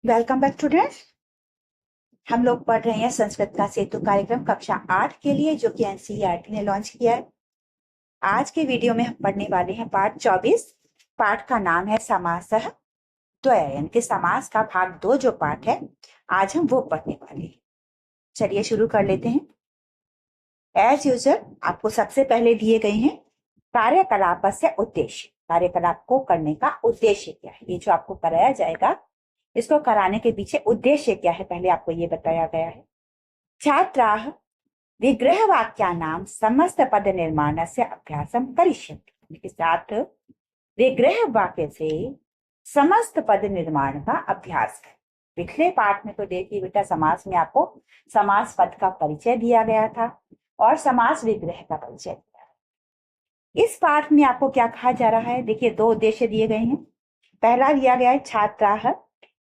Welcome back students. हम लोग पढ़ रहे हैं संस्कृत का सेतु कार्यक्रम कक्षा 8 के लिए, जो कि एनसीईआरटी ने लॉन्च किया है। आज के वीडियो में हम पढ़ने वाले हैं पाठ 24। पाठ का नाम है समासः द्वय, यानी कि समास का भाग 2 जो पाठ है, आज हम वो पढ़ने वाले हैं। चलिए शुरू कर लेते हैं। एज यूजल आपको सबसे पहले दिए गए हैं कार्यकलाप से उद्देश्य। कार्यकलाप को करने का उद्देश्य क्या है, ये जो आपको कराया जाएगा, इसको कराने के पीछे उद्देश्य क्या है, पहले आपको ये बताया गया है। छात्राः विग्रहवाक्यानां समस्त पद निर्माणस्य अभ्यासं करिष्यन्ति। छात्र विग्रह वाक्य से समस्त पद निर्माण का अभ्यास करें। पिछले पाठ में तो देखिए बेटा, समास में आपको समास पद का परिचय दिया गया था और समास विग्रह का परिचय दिया। इस पाठ में आपको क्या कहा जा रहा है, देखिए दो उद्देश्य दिए गए हैं। पहला दिया गया है छात्राः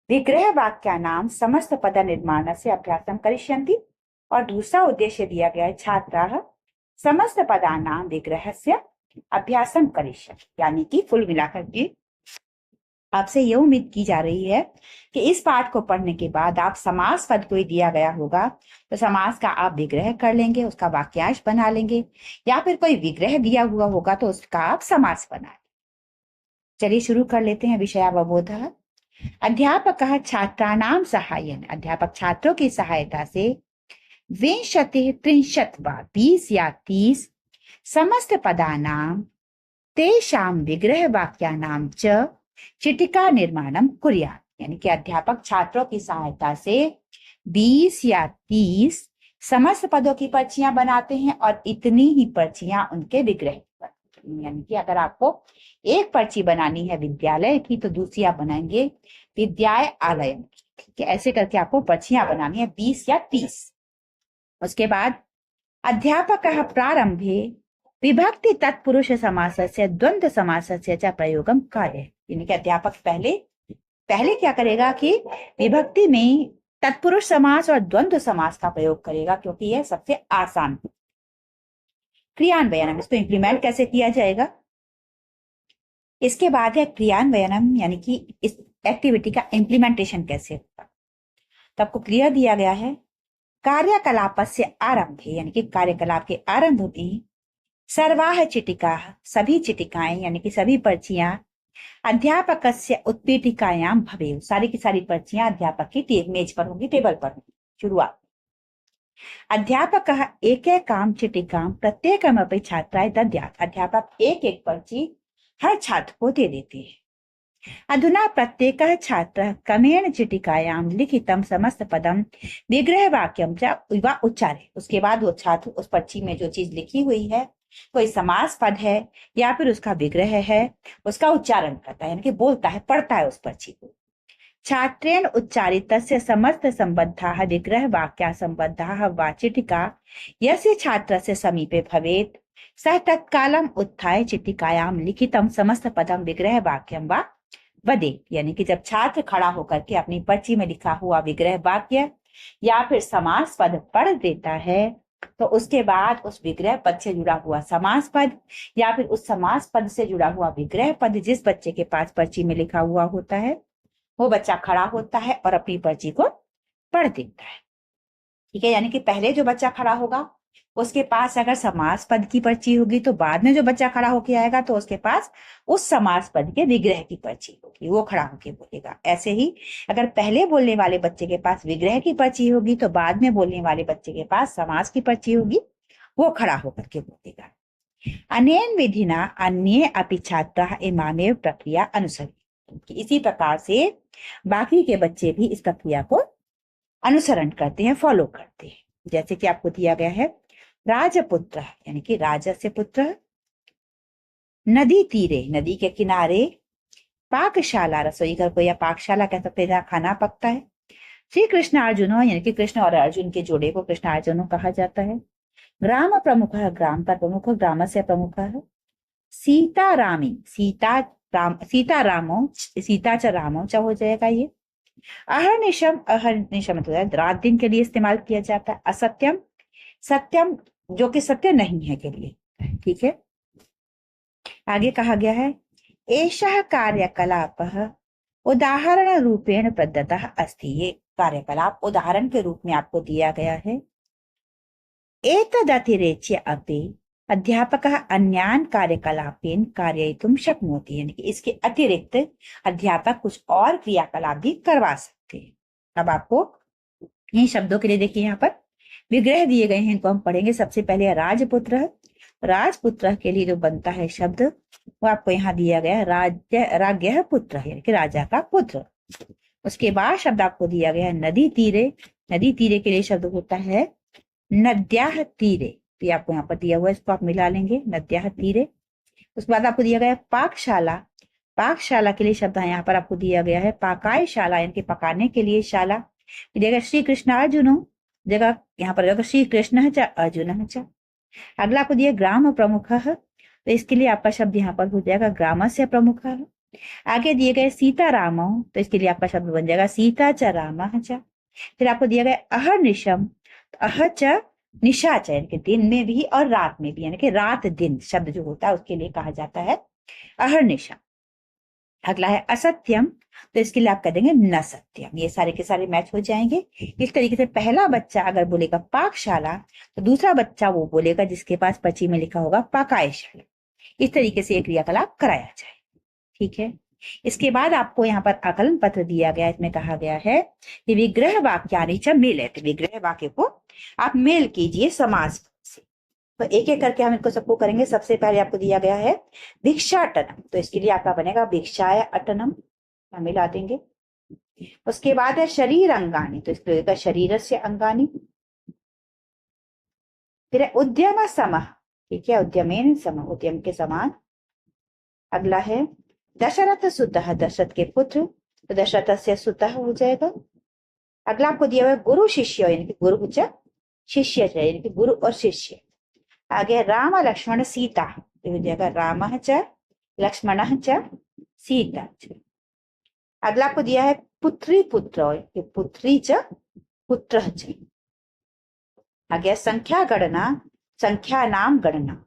विग्रह वाक्यानां समस्त पद निर्माणस्य अभ्यासं करिष्यन्ति, और दूसरा उद्देश्य दिया गया है छात्राः समस्त पदानां विग्रहस्य अभ्यासं करिष्यन्ति। यानी कि फुल मिलाकर के आपसे यह उम्मीद की जा रही है कि इस पाठ को पढ़ने के बाद आप समास पद कोई दिया गया होगा तो समास का आप विग्रह कर लेंगे, उसका वाक्यांश बना लेंगे, या फिर कोई विग्रह दिया हुआ होगा तो उसका आप समास बना लेंगे। चलिए शुरू कर लेते हैं। विषयावबोधः। अध्यापकः छात्राणां सहायेन, अध्यापक छात्रों की सहायता से 20-30 वा 20 या 30 समस्त पदानां तेषां विग्रह वाक्यानां च चिटिका निर्माणं कुर्यात्। यानी कि अध्यापक छात्रों की सहायता से 20 या 30 समस्त पदों की पर्चियां बनाते हैं और इतनी ही पर्चियां उनके विग्रह की। यानी कि अगर आपको एक पर्ची बनानी है विद्यालय की तो दूसरी आप बनाएंगे विद्यालय। ठीक है, ऐसे करके आपको पर्चियां बनानी है 20 या 30। उसके बाद अध्यापकः प्रारंभे विभक्ति तत्पुरुष समासस्य द्वंद्व समासस्य च प्रयोगं कार्य। यानी कि अध्यापक पहले क्या करेगा कि विभक्ति में तत्पुरुष समास और द्वंद्व समास का प्रयोग करेगा, क्योंकि यह सबसे आसान। क्रियान्वयनम, इसको इंप्लीमेंट कैसे किया जाएगा। इसके बाद है क्रियान्वयनम, यानी कि इस एक्टिविटी का इंप्लीमेंटेशन कैसे होगा। तो आपको क्रिया दिया गया है कार्यकलाप से आरंभ, यानी कि कार्यकलाप के आरंभ होती ही सर्वाह चिटिका, सभी चिटिकाएं यानी कि सभी पर्चियां अध्यापकस्य उत्पीठिकायां भवेयुः, सारी की सारी पर्चियां अध्यापक की मेज पर होंगी, टेबल पर होंगी। शुरुआत। अध्यापकः एकैकां चिटिकां प्रत्येकमपि छात्राय दद्यात्। अध्यापक एक एक पर्ची हर छात्र को दे देते हैं। अधुना प्रत्येकः छात्रः क्रमेण चिटिकायां लिखितं समस्त पदं विग्रह वाक्यं च वा उच्चारे। उसके बाद वो छात्र उस पर्ची में जो चीज लिखी हुई है, कोई समास पद है या फिर उसका विग्रह है, उसका उच्चारण करता है, यानी कि बोलता है, पढ़ता है उस पर्ची को। छात्रेण उच्चारितस्य समस्त संबद्धाः विग्रह वाक्या संबद्धाः वा चिटिका यस्य छात्रस्य समीपे भवेत् सः तत्कालम् उत्थाय चिटिकायां लिखितं समस्त पदं विग्रह वाक्यं वा वदेत्। यानी कि जब छात्र खड़ा होकर के अपनी पर्ची में लिखा हुआ विग्रह वाक्य या फिर समास पद पढ़ देता है तो उसके बाद उस विग्रह पद से जुड़ा हुआ समास पद या फिर उस समास पद से जुड़ा हुआ विग्रह पद जिस बच्चे के पास पर्ची में लिखा हुआ होता है, वो बच्चा खड़ा होता है और अपनी पर्ची को पढ़ देता है। ठीक है, यानी कि पहले जो बच्चा खड़ा होगा उसके पास अगर समास पद की पर्ची होगी तो बाद में जो बच्चा खड़ा होके आएगा तो उसके पास उस समास पद के विग्रह की पर्ची होगी, वो खड़ा होके बोलेगा। ऐसे ही अगर पहले बोलने वाले बच्चे के पास विग्रह की पर्ची होगी तो बाद में बोलने वाले बच्चे के पास समास की पर्ची होगी, वो खड़ा होकर के बोलेगा। अनेन विधिना अन्ये अपि छात्राः इमामेव प्रक्रिया अनुसरन्ति। इसी प्रकार से बाकी के बच्चे भी इस प्रक्रिया को अनुसरण करते हैं, फॉलो करते हैं। जैसे कि आपको दिया गया है राजपुत्र, यानी कि राजा से पुत्र, नदी तीरे, नदी के किनारे, पाकशाला, रसोई घर को या पाकशाला कह सकते हैं जहाँ खाना पकता है। श्री कृष्ण अर्जुनो, यानी कि कृष्ण और अर्जुन के जोड़े को कृष्ण अर्जुनो कहा जाता है। ग्राम प्रमुख, ग्राम का प्रमुख, ग्राम से प्रमुख है। सीतारामी, सीतारामो, सीता च रामो च हो जाएगा ये। अहर्निशम, अहर्निशम मतलब रात दिन के लिए इस्तेमाल किया जाता है। असत्यम, सत्यम जो कि सत्य नहीं है के लिए। ठीक है, आगे कहा गया है एषः कार्यकलापः उदाहरण रूपेण प्रदत्तः अस्ति। ये कार्यकलाप उदाहरण के रूप में आपको दिया गया है। एतदतिरिच्य अपि अध्यापकः अन्यान् कार्यकलापेन कारयितुं शक्नोति, यानी कि इसके अतिरिक्त अध्यापक कुछ और क्रियाकलाप भी करवा सकते हैं। अब आपको इन शब्दों के लिए देखिए, यहाँ पर विग्रह दिए गए हैं, इनको हम पढ़ेंगे। सबसे पहले राजपुत्र। राजपुत्र के लिए जो बनता है शब्द वो आपको यहाँ दिया गया है, राज्ञः पुत्र, यानी कि राजा का पुत्र। उसके बाद शब्द आपको दिया गया है नदी तीरे। नदी तीरे के लिए शब्द होता है नद्याः तीरे, तो आपको यहाँ पर दिया हुआ है, इसको आप मिला लेंगे, नद्याः तीरे। उसके बाद आपको दिया गया है पाकशाला। पाकशाला के लिए शब्द यहाँ पर आपको दिया गया है पाकाय शाला, यानी कि पकाने के लिए शाला। जगह श्री कृष्णार्जुनो, जगह यहाँ पर जगह श्री कृष्ण च अर्जुन च। अगला आपको दिया ग्राम प्रमुख, तो इसके लिए आपका शब्द यहाँ पर हो जाएगा ग्रामस्य प्रमुख। आगे दिए गए सीताराम, तो इसके लिए आपका शब्द बन जाएगा सीता च रामः च। फिर आपको दिया गया अहर्निशम, अह च निशाच, यानी कि दिन में भी और रात में भी, यानी कि रात दिन शब्द जो होता है उसके लिए कहा जाता है अहर्निशम। अगला है असत्यम, तो इसके लिए आप कह देंगे न सत्यम। ये सारे के सारे मैच हो जाएंगे। इस तरीके से पहला बच्चा अगर बोलेगा पाकशाला, तो दूसरा बच्चा वो बोलेगा जिसके पास पर्ची में लिखा होगा पाकायशाला। इस तरीके से एक क्रियाकलाप कराया जाए। ठीक है। इसके बाद आपको यहाँ पर आकलन पत्र दिया गया, इसमें कहा गया है कि विग्रह वाक्यानि च मेलयति, विग्रह वाक्य को आप मेल कीजिए समास से। तो एक एक करके हम इनको सबको करेंगे। सबसे पहले आपको दिया गया है भिक्षाटनम, तो इसके लिए आपका बनेगा भिक्षाय अटनम, हम मिला देंगे। उसके बाद है शरीर अंगानी, तो इसके लिए शरीर से अंगानी। फिर है उद्यम समः, ठीक है, उद्यमेन समः, उद्यम के समान। अगला है दशरथ सुतः, दशरथ के पुत्र, तो दशरथ से सुतः हो जाएगा। अगला आपको दिया हुआ है गुरु शिष्य, यानी कि गुरु च शिष्य, यानी कि गुरु और शिष्य। आगे राम लक्ष्मण सीता, तो हो जाएगा रामः च लक्ष्मणः च सीता च। अगला आपको दिया है पुत्री पुत्र, पुत्री च पुत्रः च। आगे संख्या गणना, संख्या नाम गणना,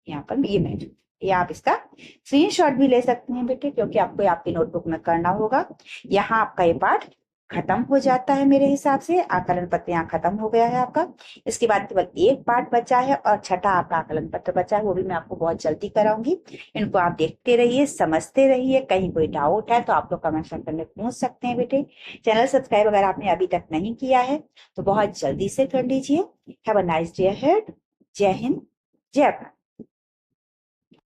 यहाँ पर ये मैच। ये आप इसका स्क्रीनशॉट भी ले सकते हैं बेटे, क्योंकि आपको आपकी नोटबुक में करना होगा। यहाँ आपका ये पाठ खत्म हो जाता है मेरे हिसाब से। आकलन पत्र यहाँ खत्म हो गया है आपका। इसके बाद केवल एक पाठ बचा है और छठा आपका आकलन पत्र बचा है, वो भी मैं आपको बहुत जल्दी कराऊंगी। इनको आप देखते रहिए, समझते रहिए। कहीं कोई डाउट है तो आप लोग कमेंट सेक्शन में पूछ सकते हैं बेटे। चैनल सब्सक्राइब अगर आपने अभी तक नहीं किया है तो बहुत जल्दी से कर लीजिए। Have a nice day ahead. जय हिंद, जय भारत।